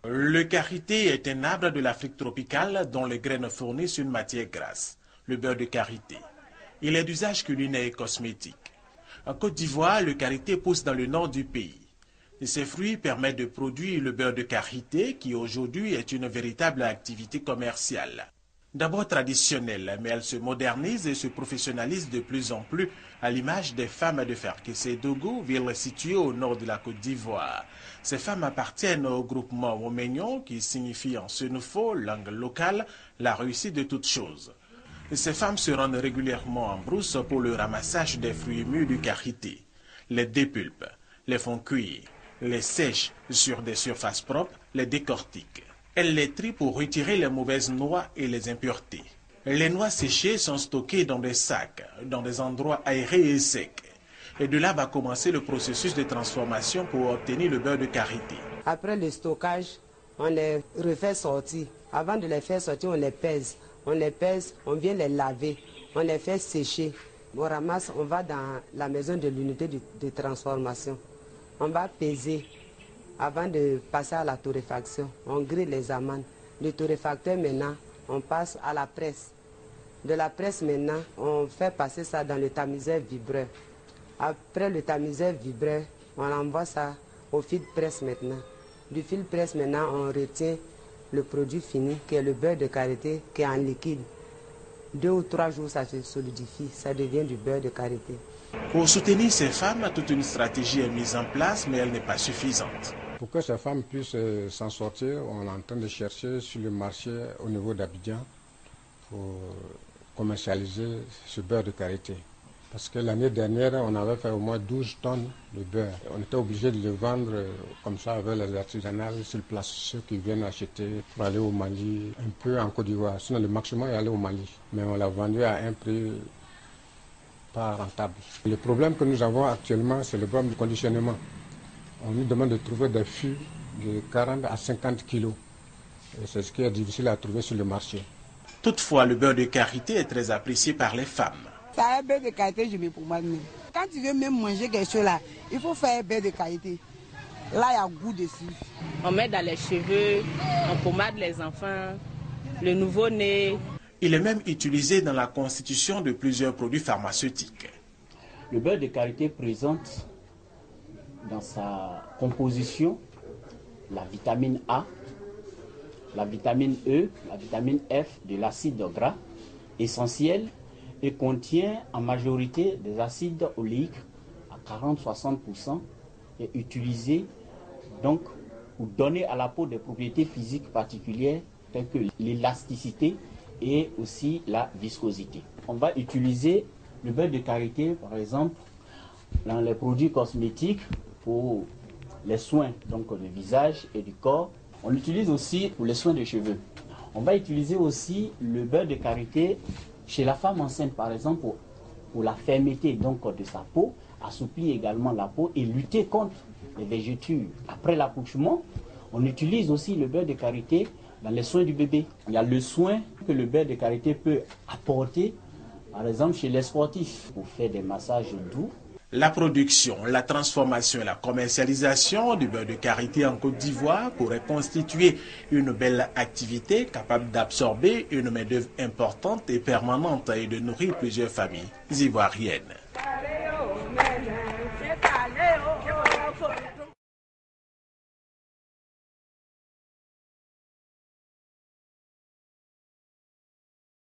Le karité est un arbre de l'Afrique tropicale dont les graines fournissent une matière grasse, le beurre de karité. Il est d'usage culinaire et cosmétique. En Côte d'Ivoire, le karité pousse dans le nord du pays. Et ses fruits permettent de produire le beurre de karité qui aujourd'hui est une véritable activité commerciale. D'abord traditionnelle, mais elle se modernise et se professionnalise de plus en plus à l'image des femmes de Ferkessé-Dogo, ville située au nord de la Côte d'Ivoire. Ces femmes appartiennent au groupement Woménion qui signifie en Senufo, langue locale, la réussite de toutes choses. Ces femmes se rendent régulièrement en brousse pour le ramassage des fruits mûrs du karité. Les dépulpent, les font cuire, les sèchent sur des surfaces propres, les décortiquent. Elles les trient pour retirer les mauvaises noix et les impuretés. Les noix séchées sont stockées dans des sacs, dans des endroits aérés et secs. Et de là va commencer le processus de transformation pour obtenir le beurre de karité. Après le stockage, on les refait sortir. Avant de les faire sortir, on les pèse. On les pèse, on vient les laver, on les fait sécher. On ramasse, on va dans la maison de l'unité de transformation. On va peser avant de passer à la torréfaction. On grille les amandes. Le torréfacteur maintenant, on passe à la presse. De la presse maintenant, on fait passer ça dans le tamiseur vibreur. Après le tamiseur vibreur, on envoie ça au fil presse maintenant. Du fil presse maintenant, on retient le produit fini qui est le beurre de karité qui est en liquide. 2 ou 3 jours, ça se solidifie, ça devient du beurre de karité. Pour soutenir ces femmes, toute une stratégie est mise en place, mais elle n'est pas suffisante. Pour que ces femmes puissent s'en sortir, on est en train de chercher sur le marché au niveau d'Abidjan pour commercialiser ce beurre de karité. Parce que l'année dernière, on avait fait au moins 12 tonnes de beurre. On était obligé de le vendre comme ça avec les artisanales sur place, ceux qui viennent acheter pour aller au Mali, un peu en Côte d'Ivoire. Sinon, le maximum est aller au Mali. Mais on l'a vendu à un prix pas rentable. Le problème que nous avons actuellement, c'est le problème du conditionnement. On nous demande de trouver des fûts de 40 à 50 kilos. Et c'est ce qui est difficile à trouver sur le marché. Toutefois, le beurre de karité est très apprécié par les femmes. Ça a un beurre de qualité, je mets pour moi. Quand tu veux même manger quelque chose là, il faut faire un beurre de qualité. Là, il y a goût dessus. On met dans les cheveux, on pommade les enfants, le nouveau-né. Il est même utilisé dans la constitution de plusieurs produits pharmaceutiques. Le beurre de karité présente dans sa composition la vitamine A, la vitamine E, la vitamine F, de l'acide gras essentiel et contient en majorité des acides oléiques à 40-60% et utilisé donc pour donner à la peau des propriétés physiques particulières telles que l'élasticité et aussi la viscosité. On va utiliser le beurre de karité par exemple dans les produits cosmétiques pour les soins donc du visage et du corps. On l'utilise aussi pour les soins des cheveux. On va utiliser aussi le beurre de karité chez la femme enceinte, par exemple, pour la fermeté donc de sa peau, assouplir également la peau et lutter contre les végétures. Après l'accouchement, on utilise aussi le beurre de karité dans les soins du bébé. Il y a le soin que le beurre de karité peut apporter, par exemple, chez les sportifs, pour faire des massages doux. La production, la transformation et la commercialisation du beurre de karité en Côte d'Ivoire pourrait constituer une belle activité capable d'absorber une main-d'œuvre importante et permanente et de nourrir plusieurs familles ivoiriennes.